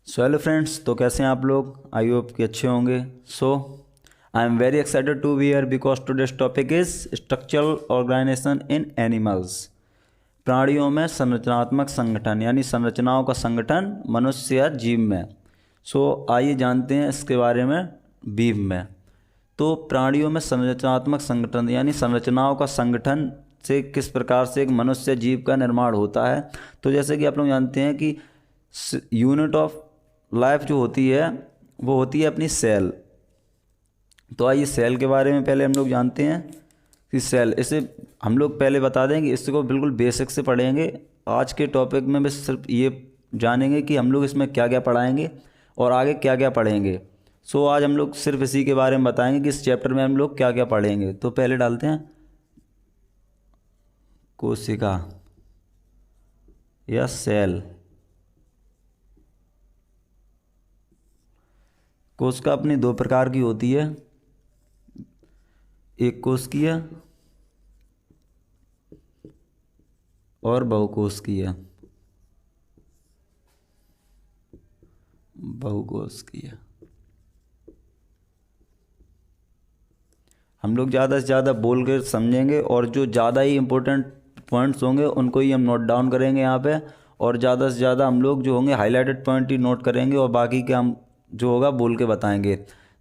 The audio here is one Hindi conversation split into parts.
सो हेलो फ्रेंड्स, तो कैसे हैं आप लोग। आई होप कि अच्छे होंगे। So I am very excited to be here because today's topic is structural organisation in animals. प्राणियों में संरचनात्मक संगठन यानी संरचनाओं का संगठन मनुष्य या जीव में। सो आइए जानते हैं इसके बारे में बीफ में। तो प्राणियों में संरचनात्मक संगठन यानी संरचनाओं का संगठन से किस प्रकार से एक मनुष्य जीव का निर्माण होता है। तो जैसे कि आप लोग जानते हैं कि यूनिट ऑफ लाइफ जो होती है वो होती है अपनी सेल। तो आइए सेल के बारे में पहले हम लोग जानते हैं कि सेल, इसे हम लोग पहले बता देंगे, इसको बिल्कुल बेसिक से पढ़ेंगे। आज के टॉपिक में बस सिर्फ ये जानेंगे कि हम लोग इसमें क्या क्या पढ़ाएंगे और आगे क्या क्या पढ़ेंगे। सो आज हम लोग सिर्फ इसी के बारे में बताएंगे कि इस चैप्टर में हम लोग क्या क्या पढ़ेंगे। तो पहले डालते हैं कोशिका या सेल। कोशिका अपनी दो प्रकार की होती है, एक कोशिकीय और बहुकोशिकीय। बहुकोशिकीय हम लोग ज़्यादा से ज़्यादा बोल कर समझेंगे और जो ज़्यादा ही इम्पोर्टेंट पॉइंट्स होंगे उनको ही हम नोट डाउन करेंगे यहाँ पे। और ज़्यादा से ज़्यादा हम लोग जो होंगे हाईलाइटेड पॉइंट ही नोट करेंगे और बाकी के हम जो होगा बोल के बताएंगे।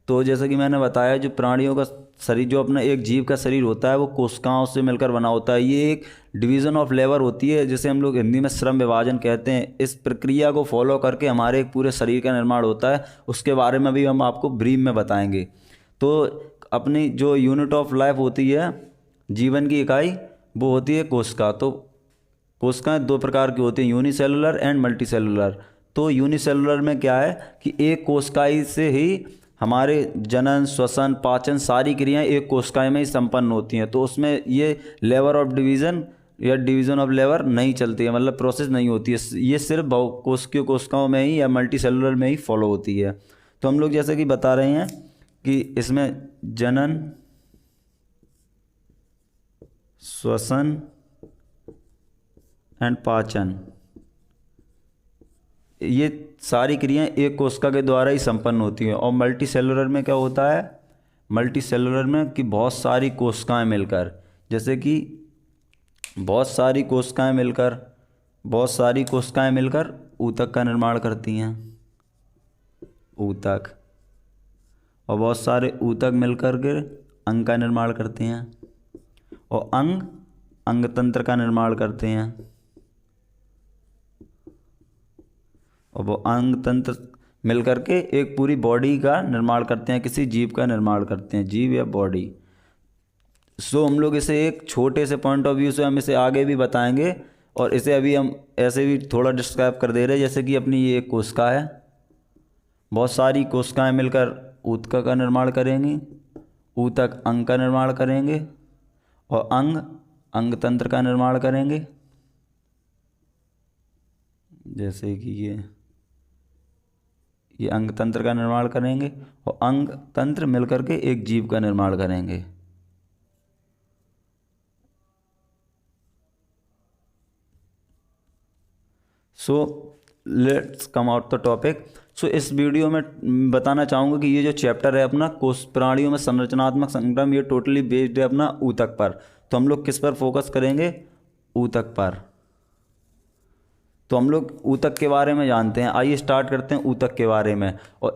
तो जैसा कि मैंने बताया, जो प्राणियों का शरीर, जो अपना एक जीव का शरीर होता है वो कोशिकाओं से मिलकर बना होता है। ये एक डिवीज़न ऑफ लेबर होती है जिसे हम लोग हिंदी में श्रम विभाजन कहते हैं। इस प्रक्रिया को फॉलो करके हमारे एक पूरे शरीर का निर्माण होता है। उसके बारे में भी हम आपको ब्रीफ में बताएंगे। तो अपनी जो यूनिट ऑफ लाइफ होती है, जीवन की इकाई, वो होती है कोशिका। तो कोशिकाएं दो प्रकार की होती हैं, यूनिसेलुलर एंड मल्टीसेलुलर। तो यूनिसेलुलर में क्या है कि एक कोशिकाई से ही हमारे जनन, श्वसन, पाचन सारी क्रियाएं एक कोशिकाएं में ही संपन्न होती हैं। तो उसमें ये लेबर ऑफ डिवीज़न या डिवीज़न ऑफ लेबर नहीं चलती है, मतलब प्रोसेस नहीं होती है। ये सिर्फ बहुकोशिकीय कोशिकाओं में ही या मल्टी सेलुलर में ही फॉलो होती है। तो हम लोग जैसे कि बता रहे हैं कि इसमें जनन, श्वसन एंड पाचन, ये सारी क्रियाएं एक कोशिका के द्वारा ही संपन्न होती हैं। और मल्टी सेलुलर में क्या होता है, मल्टी सेलुलर में कि बहुत सारी कोशिकाएं मिलकर, जैसे कि बहुत सारी कोशिकाएं मिलकर ऊतक का निर्माण करती हैं, ऊतक। और बहुत सारे ऊतक मिलकर के अंग का निर्माण करते हैं और अंग अंग तंत्र का निर्माण करते हैं। और वो अंग तंत्र मिलकर के एक पूरी बॉडी का निर्माण करते हैं, किसी जीव का निर्माण करते हैं, जीव या बॉडी। सो हम लोग इसे एक छोटे से पॉइंट ऑफ व्यू से हम इसे आगे भी बताएंगे और इसे अभी हम ऐसे भी थोड़ा डिस्क्राइब कर दे रहे हैं। जैसे कि अपनी ये एक कोशिका है, बहुत सारी कोशिकाएं मिलकर ऊतक का निर्माण करेंगी, ऊतक अंग का निर्माण करेंगे और अंग अंग तंत्र का निर्माण करेंगे। जैसे कि ये अंग तंत्र का निर्माण करेंगे और अंग तंत्र मिलकर के एक जीव का निर्माण करेंगे। So let's come out the topic. So इस वीडियो में बताना चाहूँगा कि ये जो चैप्टर है अपना कोष प्राणियों में संरचनात्मक संगठन, ये टोटली बेस्ड है अपना ऊतक पर। तो हम लोग किस पर फोकस करेंगे, ऊतक पर। तो हम लोग ऊतक के बारे में जानते हैं। आइए स्टार्ट करते हैं ऊतक के बारे में। और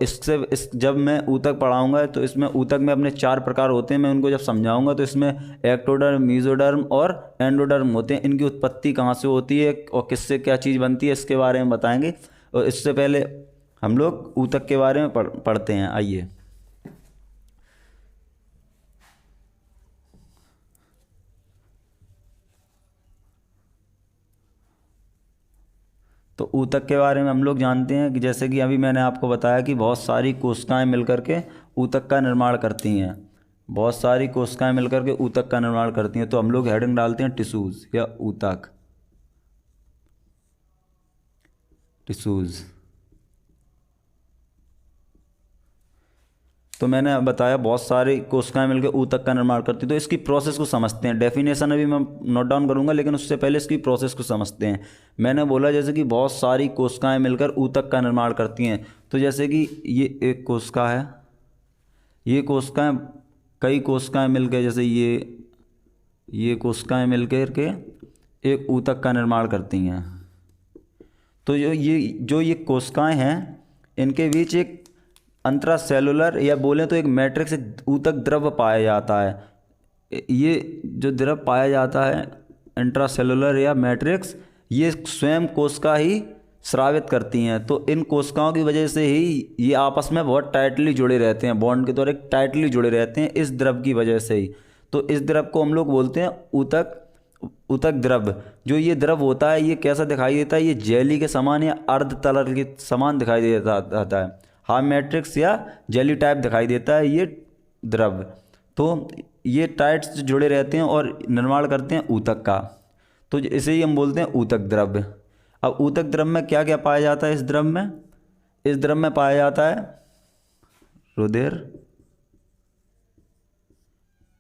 जब मैं ऊतक पढ़ाऊंगा तो इसमें ऊतक में अपने 4 प्रकार होते हैं। मैं उनको जब समझाऊंगा तो इसमें एक्टोडर्म, मीजोडर्म और एंडोडर्म होते हैं। इनकी उत्पत्ति कहाँ से होती है और किससे क्या चीज़ बनती है, इसके बारे में बताएंगे। और इससे पहले हम लोग ऊतक के बारे में पढ़ते हैं। आइए, तो ऊतक के बारे में हम लोग जानते हैं कि जैसे कि अभी मैंने आपको बताया कि बहुत सारी कोशिकाएं मिलकर के ऊतक का निर्माण करती हैं। बहुत सारी कोशिकाएं मिलकर के ऊतक का निर्माण करती हैं। तो हम लोग हेडिंग डालते हैं टिश्यूज़ या ऊतक, टिश्यूज़। तो मैंने बताया बहुत सारी कोशिकाएं मिलकर ऊतक का निर्माण करती हैं। तो इसकी प्रोसेस को समझते हैं। डेफिनेशन अभी मैं नोट डाउन करूंगा, लेकिन उससे पहले इसकी प्रोसेस को समझते हैं। मैंने बोला जैसे कि बहुत सारी कोशिकाएं मिलकर ऊतक का निर्माण करती हैं। तो जैसे कि ये एक कोशिका है, ये कोशिकाएं कई कोशिकाएं मिलकर, जैसे ये कोशिकाएं मिलकर के एक ऊतक का निर्माण करती हैं। तो जो ये कोशिकाएं हैं, इनके बीच एक इंट्रासेलुलर या बोलें तो एक मैट्रिक्स ऊतक द्रव पाया जाता है। ये जो द्रव पाया जाता है इंट्रासेलुलर या मैट्रिक्स, ये स्वयं कोशिका ही स्रावित करती हैं। तो इन कोशिकाओं की वजह से ही ये आपस में बहुत टाइटली जुड़े रहते हैं, बॉन्ड के द्वारा एक टाइटली जुड़े रहते हैं इस द्रव की वजह से ही। तो इस द्रव को हम लोग बोलते हैं ऊतक द्रव। जो ये द्रव होता है ये कैसा दिखाई देता है, ये जेली के समान या अर्ध तरल के समान दिखाई देता है, हाफ मैट्रिक्स या जेली टाइप दिखाई देता है ये द्रव। तो ये टाइट से जुड़े रहते हैं और निर्माण करते हैं ऊतक का। तो इसे ही हम बोलते हैं ऊतक द्रव। अब ऊतक द्रव में क्या क्या पाया जाता है? इस द्रव में पाया जाता है रुधिर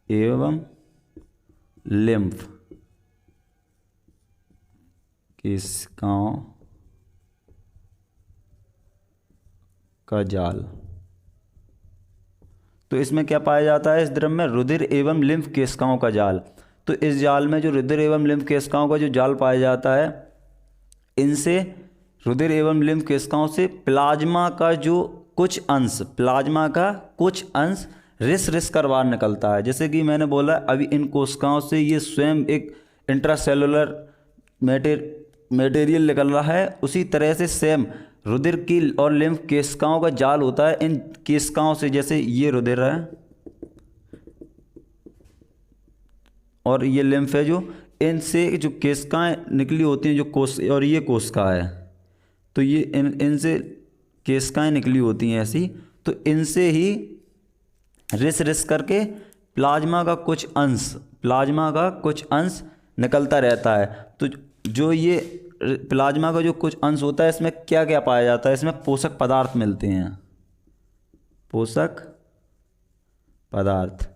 एवं लिम्फ कोशिकाओं का जाल। तो इसमें क्या पाया जाता है? इस द्रव में रुधिर एवं लिम्फ कोशिकाओं का जाल। तो इस जाल में जो रुधिर एवं लिम्फ कोशिकाओं का जो जाल पाया जाता है, इनसे रुधिर एवं लिम्फ कोशिकाओं से प्लाज्मा का कुछ अंश रिस कर बाहर निकलता है। जैसे कि मैंने बोला अभी इन कोशिकाओं से ये स्वयं एक इंट्रासेलुलर मटेरियल निकल रहा है, उसी तरह से सेम रुधिर की और लिम्फ कोशिकाओं का जाल होता है इन कोशिकाओं से। जैसे ये रुधिर है और ये लिम्फ है, जो इनसे जो कोशिकाएं निकली होती हैं, जो और ये कोशिका है, तो ये इनसे कोशिकाएं निकली होती हैं ऐसी। तो इनसे ही रिस करके प्लाज्मा का कुछ अंश निकलता रहता है। तो जो ये प्लाज्मा का जो कुछ अंश होता है, इसमें क्या क्या पाया जाता है? इसमें पोषक पदार्थ मिलते हैं। पोषक पदार्थ,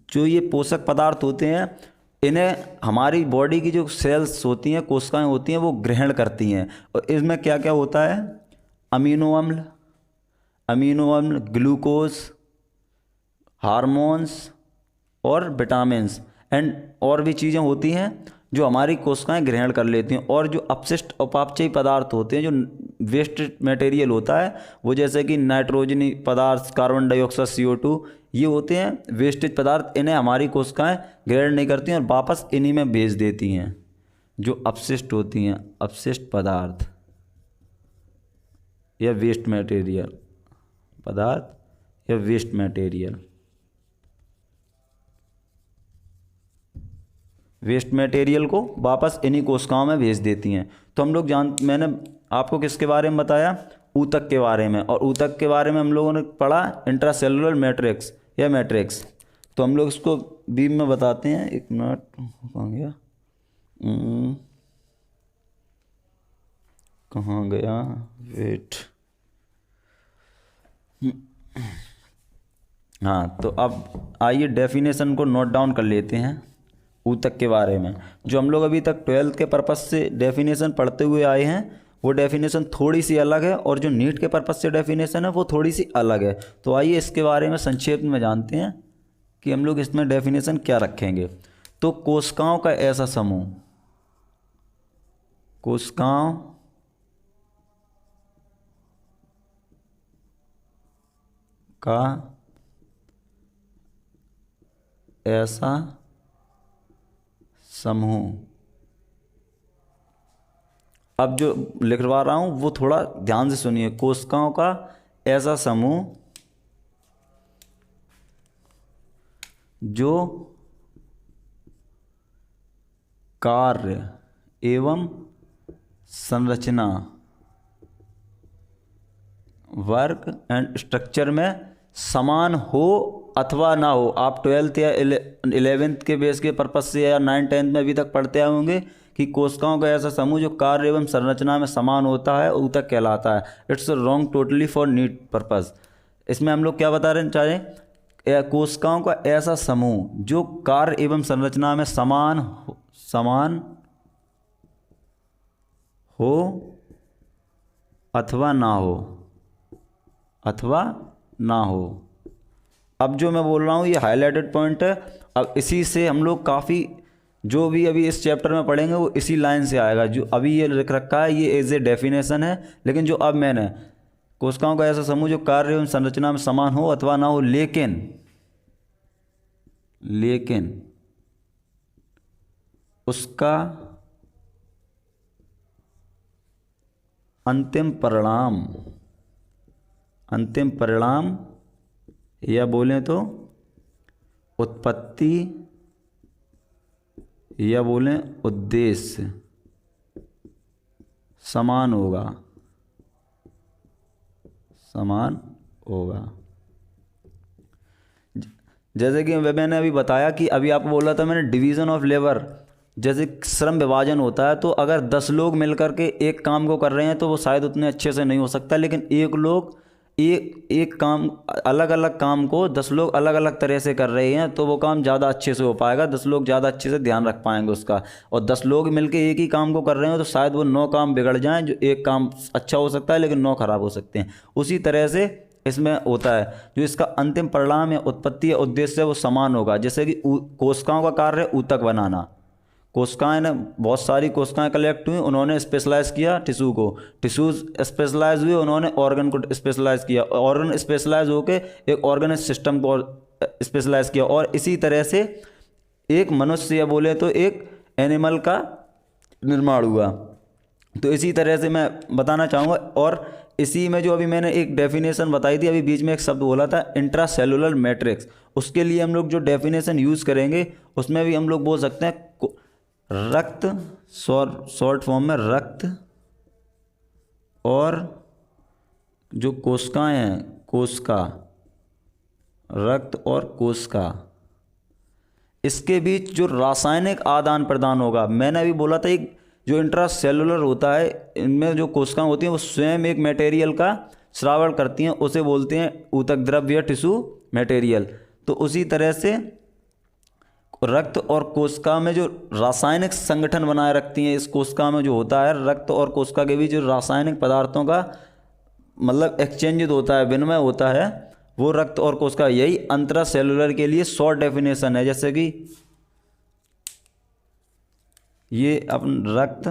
जो ये पोषक पदार्थ होते हैं, इन्हें हमारी बॉडी की जो सेल्स होती हैं, कोशिकाएं होती हैं, वो ग्रहण करती हैं। और इसमें क्या क्या होता है? अमीनो अम्ल, ग्लूकोज, हार्मोन्स और विटामिन्स एंड और भी चीज़ें होती हैं जो हमारी कोशिकाएं ग्रहण कर लेती हैं। और जो अपशिष्ट उपापचयी पदार्थ होते हैं, जो वेस्ट मटेरियल होता है, वो जैसे कि नाइट्रोजनी पदार्थ, कार्बन डाइऑक्साइड, CO2, ये होते हैं वेस्टेज पदार्थ। इन्हें हमारी कोशिकाएं ग्रहण नहीं करती हैं और वापस इन्हीं में भेज देती हैं। जो अपशिष्ट होती हैं, अपशिष्ट पदार्थ या वेस्ट मटेरियल पदार्थ या वेस्ट मटेरियल को वापस इन्हीं कोशिकाओं में भेज देती हैं। तो हम लोग मैंने आपको किसके बारे में बताया? ऊतक के बारे में। और ऊतक के बारे में हम लोगों ने पढ़ा इंट्रासेलुलर मैट्रिक्स या मैट्रिक्स। तो हम लोग इसको बीम में बताते हैं। एक मिनट, कहाँ गया वेट। हाँ, तो अब आइए डेफिनेशन को नोट डाउन कर लेते हैं ऊतक के बारे में। जो हम लोग अभी तक 12th के पर्पस से डेफिनेशन पढ़ते हुए आए हैं, वो डेफिनेशन थोड़ी सी अलग है, और जो नीट के पर्पस से डेफिनेशन है वो थोड़ी सी अलग है। तो आइए इसके बारे में संक्षेप में जानते हैं कि हम लोग इसमें डेफिनेशन क्या रखेंगे। तो कोशिकाओं का ऐसा समूह, कोशिकाओं का ऐसा समूह। अब जो लिखवा रहा हूं वो थोड़ा ध्यान से सुनिए। कोशिकाओं का ऐसा समूह जो कार्य एवं संरचना, वर्क एंड स्ट्रक्चर में समान हो अथवा ना हो। आप 12th या 11th के बेस के पर्पस से या 9th 10th में अभी तक पढ़ते आए होंगे कि कोशिकाओं का ऐसा समूह जो कार्य एवं संरचना में समान होता है ऊतक कहलाता है। It's wrong totally for NEET purpose. इसमें हम लोग क्या बता रहे हैं चाहे कोशिकाओं का ऐसा समूह जो कार्य एवं संरचना में समान हो अथवा ना हो, अब जो मैं बोल रहा हूँ ये हाईलाइटेड पॉइंट है। अब इसी से हम लोग काफ़ी जो भी अभी इस चैप्टर में पढ़ेंगे वो इसी लाइन से आएगा। जो अभी ये लिख रखा है ये एज ए डेफिनेशन है, लेकिन जो अब मैंने कोशिकाओं का ऐसा समूह जो कार्य एवं संरचना में समान हो अथवा ना हो, लेकिन उसका अंतिम परिणाम या बोलें तो उत्पत्ति या बोलें उद्देश्य समान होगा। जैसे कि मैंने अभी बताया कि अभी आपको बोला था मैंने डिवीज़न ऑफ लेबर, जैसे श्रम विभाजन होता है तो अगर 10 लोग मिलकर के एक काम को कर रहे हैं तो वो शायद उतने अच्छे से नहीं हो सकता, लेकिन एक काम अलग अलग काम को 10 लोग अलग अलग तरह से कर रहे हैं तो वो काम ज़्यादा अच्छे से हो पाएगा, 10 लोग ज़्यादा अच्छे से ध्यान रख पाएंगे उसका। और 10 लोग मिलकर एक ही काम को कर रहे हैं तो शायद वो 9 काम बिगड़ जाएं, जो एक काम अच्छा हो सकता है लेकिन 9 खराब हो सकते हैं। उसी तरह से इसमें होता है, जो इसका अंतिम परिणाम या उत्पत्ति या उद्देश्य है वो समान होगा। जैसे कि कोशिकाओं का कार्य है ऊतक बनाना, कोशिकाएं ने बहुत सारी कोशिकाएं कलेक्ट हुई, उन्होंने स्पेशलाइज किया टिश्यू को, टिश्यूज स्पेशलाइज हुए, उन्होंने ऑर्गन को स्पेशलाइज किया, ऑर्गन स्पेशलाइज होके एक ऑर्गेनिक सिस्टम को स्पेशलाइज किया, और इसी तरह से एक मनुष्य या बोले तो एक एनिमल का निर्माण हुआ। तो इसी तरह से मैं बताना चाहूँगा। और इसी में जो अभी मैंने एक डेफिनेशन बताई थी, अभी बीच में एक शब्द बोला था इंट्रासेलुलर मैट्रिक्स, उसके लिए हम लोग जो डेफिनेशन यूज़ करेंगे उसमें भी हम लोग बोल सकते हैं रक्त, शॉर्ट फॉर्म में रक्त, और जो कोशिकाएं हैं कोशिका, रक्त और कोशिका, इसके बीच जो रासायनिक आदान प्रदान होगा। मैंने अभी बोला था एक जो इंट्रासेलुलर होता है, इनमें जो कोशिकाएं होती हैं वो स्वयं एक मटेरियल का श्रावण करती हैं, उसे बोलते हैं ऊतक द्रव्य, टिश्यू मटेरियल। तो उसी तरह से रक्त और कोशिका में जो रासायनिक संगठन बनाए रखती हैं, इस कोशिका में जो होता है रक्त और कोशिका के बीच जो रासायनिक पदार्थों का मतलब एक्सचेंज होता है, विनिमय होता है, वो रक्त और कोशिका, यही इंट्रासेलुलर के लिए शॉर्ट डेफिनेशन है। जैसे कि ये अपन रक्त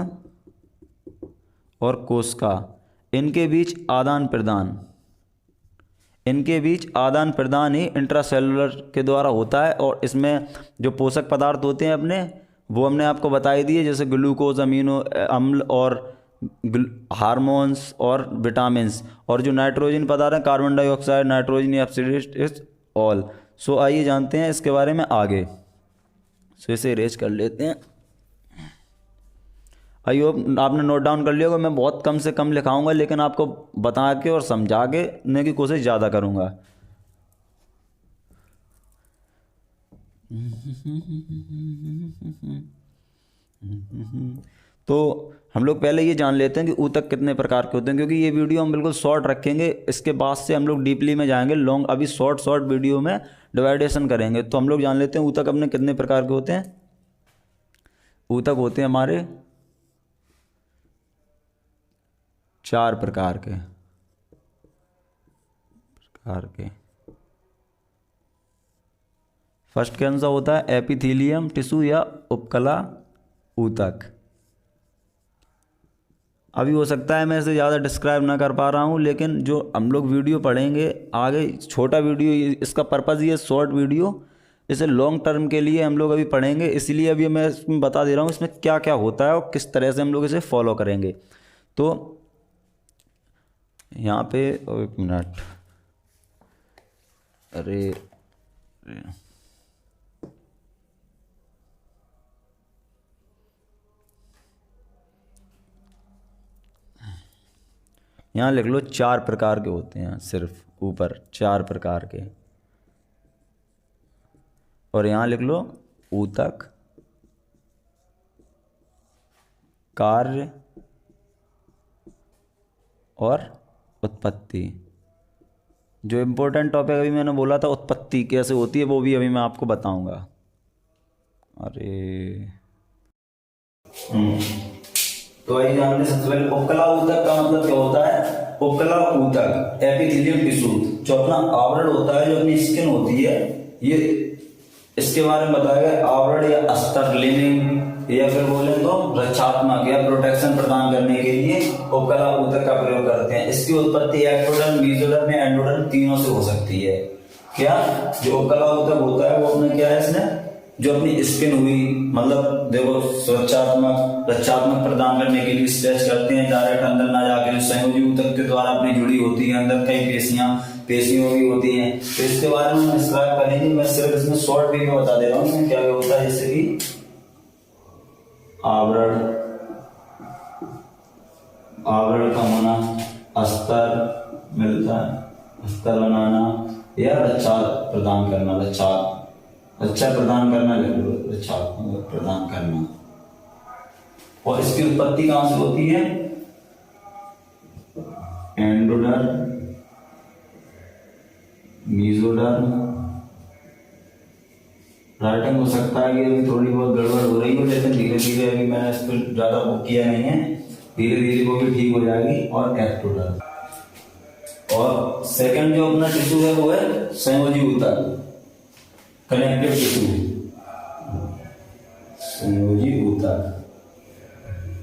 और कोशिका, इनके बीच आदान प्रदान ही इंट्रासेलुलर के द्वारा होता है। और इसमें जो पोषक पदार्थ होते हैं अपने, वो हमने आपको बताई दिए, जैसे ग्लूकोज, अमीनो अम्ल और हार्मोन्स और विटामिन्स, और जो नाइट्रोजन पदार्थ हैं carbon dioxide, nitrogen oxidase all. So आइए जानते हैं इसके बारे में आगे। सो इसे इरेज कर लेते हैं। आई होप आपने नोट डाउन कर लिया होगा। मैं बहुत कम से कम लिखाऊंगा, लेकिन आपको बता के और समझा के देने की कोशिश ज़्यादा करूंगा। तो हम लोग पहले ये जान लेते हैं कि ऊतक कितने प्रकार के होते हैं, क्योंकि ये वीडियो हम बिल्कुल शॉर्ट रखेंगे, इसके बाद से हम लोग डीपली में जाएंगे लॉन्ग। अभी शॉर्ट वीडियो में डिवाइडेशन करेंगे। तो हम लोग जान लेते हैं ऊतक अपने कितने प्रकार के होते हैं। ऊतक होते हैं हमारे 4 प्रकार के। फर्स्ट कौन सा होता है? एपिथेलियम टिश्यू या उपकला ऊतक। अभी हो सकता है मैं इसे ज़्यादा डिस्क्राइब ना कर पा रहा हूँ, लेकिन जो हम लोग वीडियो पढ़ेंगे आगे, छोटा वीडियो, इसका पर्पज़ ये शॉर्ट वीडियो, इसे लॉन्ग टर्म के लिए हम लोग अभी पढ़ेंगे, इसलिए अभी मैं इसमें बता दे रहा हूँ इसमें क्या क्या होता है और किस तरह से हम लोग इसे फॉलो करेंगे। तो यहाँ पे एक मिनट, अरे यहाँ लिख लो 4 प्रकार के होते हैं, सिर्फ ऊपर 4 प्रकार के, और यहाँ लिख लो ऊतक, कार्य और उत्पत्ति। जो इम्पोर्टेंट टॉपिक अभी मैंने बोला था, उत्पत्ति कैसे होती है, वो भी अभी मैं आपको बताऊंगा। अरे तो आइए जानते हैं सबसे पहले उपकला ऊतक का मतलब क्या होता है। उपकला ऊतक एपिथेलियम टिश्यू जो अपना आवरण होता है, जो अपनी स्किन होती है, ये इसके बारे में बताया गया। आवरण या अस्तर लिनिंग या फिर बोले तो रक्षात्मक या प्रोटेक्शन प्रदान करने के लिए उपकला ऊतक का प्रयोग करते हैं। इसकी उत्पत्ति एक्टोडर्म, मेसोडर्म या एंडोडर्म तीनों से हो सकती है। क्या जो उपकला ऊतक होता है वो अपने क्या है, इसने जो अपनी स्किन हुई, मतलब देखो सुरक्षात्मक रक्षात्मक प्रदान करने के लिए स्ट्रेच करते हैं, डायरेक्ट अंदर ना जाकर जो संयोजी ऊतक के द्वारा अपनी जुड़ी होती है, अंदर कई पेशियों भी होती हैं। तो इसके बारे में हम डिस्क्राइब करेंगे। मैं सिर्फ इसमें शॉर्ट वे में बता दे रहा हूँ क्या होता है। जैसे कि आवरण, आवरण का होना, अस्तर मिलता है, अस्तर बनाना या रक्षा प्रदान करना, रक्षा प्रदान करना, रक्षा प्रदान करना। और इसकी उत्पत्ति कहां से होती है, एंडोडर्म, मेसोडर्म। राइटिंग हो सकता है कि अभी थोड़ी बहुत गड़बड़ हो रही हो, लेकिन धीरे धीरे अभी मैंने इस पर ज्यादा बुक किया नहीं है, धीरे धीरे वो भी ठीक हो जाएगी। और एक्टोडर्म। और सेकंड जो अपना टिश्यू है वो है संयोजी ऊतक, कनेक्टिव टिश्यू, संयोजी ऊतक।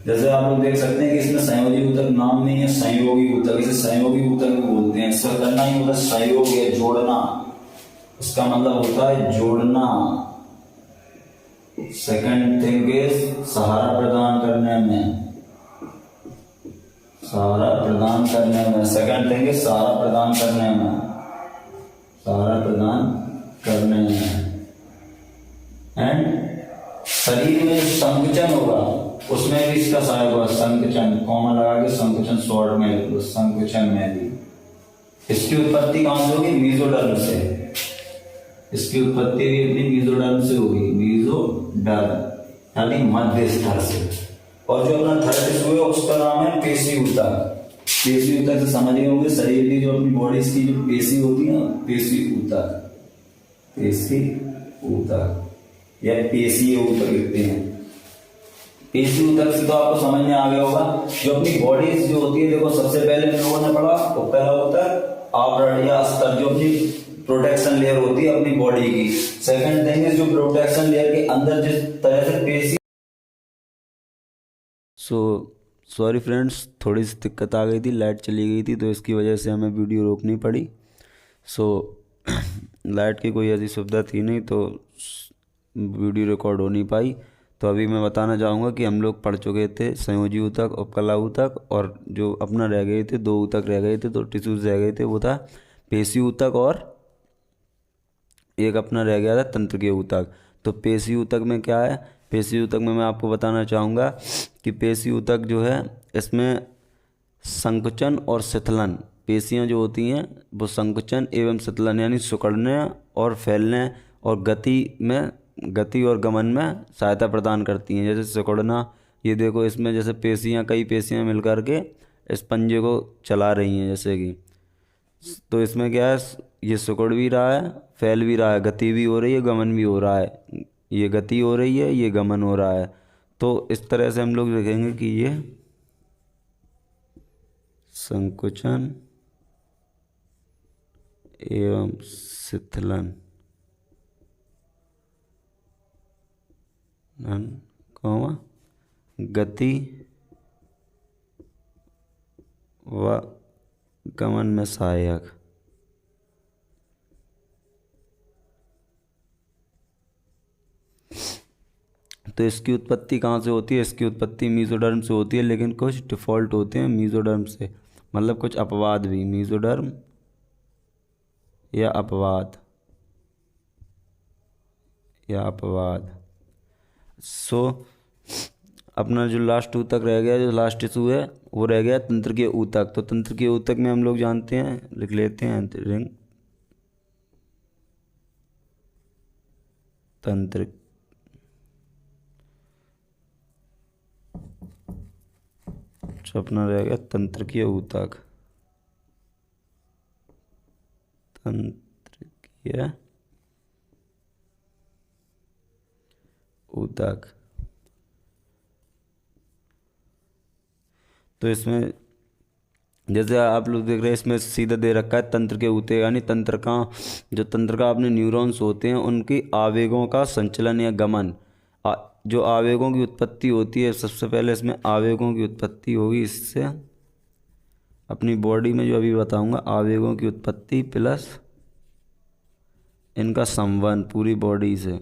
जैसे आप लोग देख सकते हैं कि इसमें संयोजी ऊतक नाम नहीं है, संयोगी ऊतक, इसे संयोगी ऊतक भी बोलते हैं। इसका करना ही होता है संयोग है, जोड़ना। इसका मतलब होता है जोड़ना। सेकंड थिंग इज सहारा प्रदान करने में, सहारा प्रदान करने में। सेकंड थिंग इज सहारा प्रदान करने में, सहारा प्रदान करने में। एंड शरीर में संकुचन होगा उसमें भी इसका सहायक होगा, संकुचन, कॉमा लगा के संकुचन शॉर्ट में लिख लो, संकुचन में भी। इसकी उत्पत्ति कहां से होगी, मेसोडर्म से। इसकी उत्पत्ति भी अपनी मेसोडर्म से होगी, मेसोडर्म यानी मध्य स्तर से। और जो अपना थर्ड टिश्यू है उसका नाम है पेशी ऊतक। पेशी ऊतक से समझ गए होंगे, शरीर की जो अपनी बॉडी की जो पेशी होती है, पेशी ऊतक, पेशी ऊतक या पेशीय ऊतक लिखते हैं। पेशी ऊतक से तो आपको समझ में आ गया होगा, जो अपनी बॉडी जो होती है, देखो सबसे पहले हम लोगों ने पढ़ा उपकला ऊतक, आवरण या अस्तर, जो अपनी प्रोटेक्शन लेयर होती है अपनी बॉडी की। सेकंड थिंग इज जो प्रोटेक्शन लेयर के अंदर जिस तरह से पेशी। सॉरी फ्रेंड्स, थोड़ी सी दिक्कत आ गई थी, लाइट चली गई थी, तो इसकी वजह से हमें वीडियो रोकनी पड़ी। लाइट की कोई ऐसी सुविधा थी नहीं, तो वीडियो रिकॉर्ड हो नहीं पाई। तो अभी मैं बताना चाहूँगा कि हम लोग पढ़ चुके थे संयोजी ऊतक, उपकला ऊतक, और जो अपना रह गए थे, दो ऊतक रह गए थे, तो टिश्यूज रह गए थे, वो था पेशी ऊतक और एक अपना रह गया था तंत्रिकीय ऊतक। तो पेशी ऊतक में क्या है, पेशी ऊतक में मैं आपको बताना चाहूँगा कि पेशी ऊतक जो है, इसमें संकुचन और शिथिलन, पेशियाँ जो होती हैं वो संकुचन एवं शिथिलन यानी सिकुड़ने और फैलने और गति और गमन में सहायता प्रदान करती हैं। जैसे सिकुड़ना, ये देखो इसमें जैसे पेशियाँ, कई पेशियाँ मिल कर के इस पंजे को चला रही हैं, जैसे कि, तो इसमें क्या है, ये सिकुड़ भी रहा है, फैल भी रहा है, गति भी हो रही है, गमन भी हो रहा है। ये गति हो रही है, ये गमन हो रहा है। तो इस तरह से हम लोग देखेंगे कि ये संकुचन एवं शिथिलन, गति व गमन में सहायक। तो इसकी उत्पत्ति कहाँ से होती है, इसकी उत्पत्ति मेसोडर्म से होती है, लेकिन कुछ डिफॉल्ट होते हैं मेसोडर्म से, मतलब कुछ अपवाद भी, मेसोडर्म या अपवाद अपना जो लास्ट ऊतक रह गया, जो लास्ट टिश्यू है, वो रह गया तंत्रिकीय ऊतक। तो तंत्रिकीय ऊतक में हम लोग जानते हैं, लिख लेते हैं, रिंग तंत्र, जो अपना रह गया तंत्रिकीय ऊतक। तंत्रिकीय ऊतक। तो इसमें जैसे आप लोग देख रहे हैं, इसमें सीधा दे रखा है तंत्र के ऊतक, यानी तंत्र का जो तंत्र का अपने न्यूरॉन्स होते हैं उनकी आवेगों का संचलन या गमन। जो आवेगों की उत्पत्ति होती है, सबसे पहले इसमें आवेगों की उत्पत्ति होगी इससे अपनी बॉडी में, जो अभी बताऊंगा, आवेगों की उत्पत्ति प्लस इनका संवहन पूरी बॉडी से,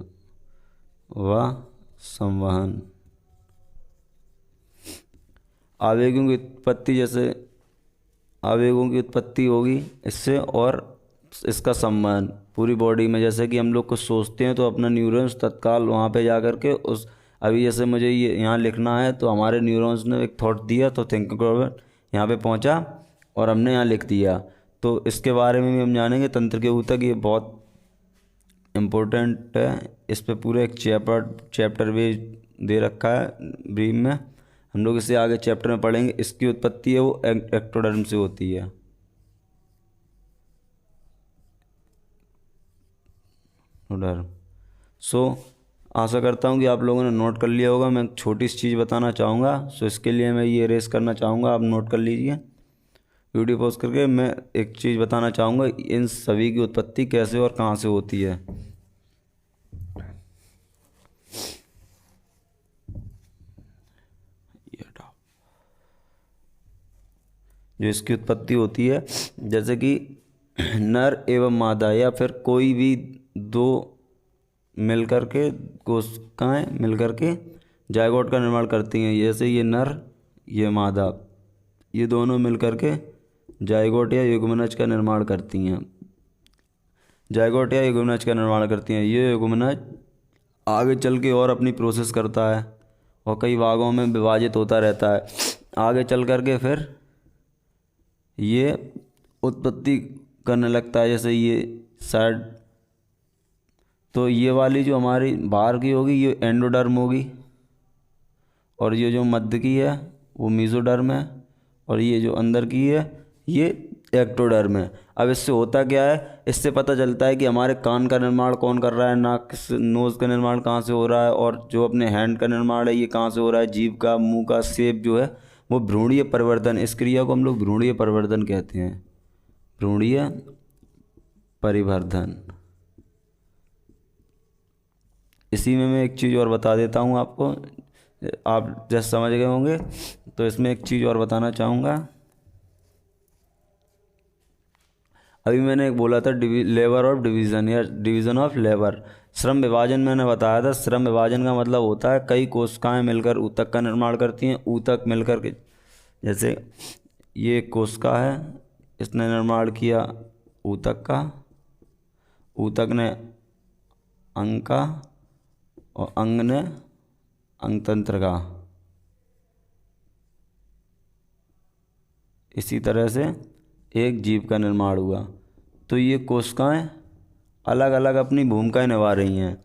व संवहन। आवेगों की उत्पत्ति, जैसे आवेगों की उत्पत्ति होगी इससे, और इसका संवहन पूरी बॉडी में। जैसे कि हम लोग कुछ सोचते हैं तो अपना न्यूरॉन्स तत्काल वहाँ पे जा कर के उस, अभी जैसे मुझे ये यहाँ लिखना है तो हमारे न्यूरॉन्स ने एक थॉट दिया तो थिंकिंग यहाँ पे पहुँचा और हमने यहाँ लिख दिया। तो इसके बारे में भी हम जानेंगे। तंत्र के ऊतक ये बहुत इम्पोर्टेंट है, इस पे पूरे एक चैप्टर भी दे रखा है ब्रीफ में, हम लोग इसे आगे चैप्टर में पढ़ेंगे। इसकी उत्पत्ति है वो एक्टोडर्म से होती है। आशा करता हूँ कि आप लोगों ने नोट कर लिया होगा। मैं छोटी सी चीज़ बताना चाहूँगा, इसके लिए मैं ये रेस करना चाहूँगा, आप नोट कर लीजिए वीडियो पॉज करके। मैं एक चीज़ बताना चाहूँगा, इन सभी की उत्पत्ति कैसे और कहाँ से होती है। जो इसकी उत्पत्ति होती है, जैसे कि नर एवं मादा या फिर कोई भी दो मिलकर के कोशिकाएं मिलकर के जायगोट का निर्माण करती हैं। जैसे ये नर, ये मादा, ये दोनों मिलकर के जायगोट या युग्मनज का निर्माण करती हैं। जायगोट या युग्मनज का निर्माण करती हैं। ये युग्मनज आगे चल के और अपनी प्रोसेस करता है और कई भागों में विभाजित होता रहता है। आगे चल कर के फिर ये उत्पत्ति करने लगता है। जैसे ये साइड, तो ये वाली जो हमारी बाहर की होगी ये एंडोडर्म होगी, और ये जो मध्य की है वो मेसोडर्म है, और ये जो अंदर की है ये एक्टोडर्म है। अब इससे होता क्या है, इससे पता चलता है कि हमारे कान का निर्माण कौन कर रहा है, नाक नोज़ का निर्माण कहाँ से हो रहा है, और जो अपने हैंड का निर्माण है ये कहाँ से हो रहा है, जीभ का, मुंह का शेप जो है वो भ्रूणीय परिवर्तन। इस क्रिया को हम लोग भ्रूणीय परिवर्तन कहते हैं, भ्रूणीय परिवर्धन। इसी में मैं एक चीज़ और बता देता हूँ आपको, आप जैसे समझ गए होंगे, तो इसमें एक चीज़ और बताना चाहूँगा। अभी मैंने एक बोला था लेबर ऑफ डिवीज़न या डिवीज़न ऑफ लेबर, श्रम विभाजन मैंने बताया था। श्रम विभाजन का मतलब होता है कई कोशिकाएं मिलकर ऊतक का निर्माण करती हैं। ऊतक मिलकर के, जैसे ये कोशिका है, इसने निर्माण किया ऊतक का, ऊतक ने अंग का, और अंग ने अंगतंत्र का। इसी तरह से एक जीव का निर्माण हुआ। तो ये कोशिकाएं अलग अलग अपनी भूमिकाएं निभा रही हैं।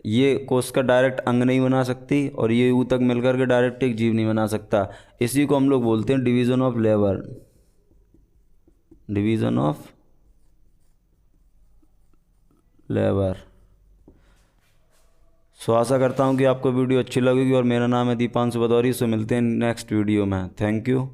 ये कोशिका डायरेक्ट अंग नहीं बना सकती, और ये ऊतक मिलकर के डायरेक्ट एक जीव नहीं बना सकता। इसी को हम लोग बोलते हैं division of labour, division of labour. आशा करता हूँ कि आपको वीडियो अच्छी लगेगी, और मेरा नाम है दीपांशु भदौरी। मिलते हैं नेक्स्ट वीडियो में। Thank you.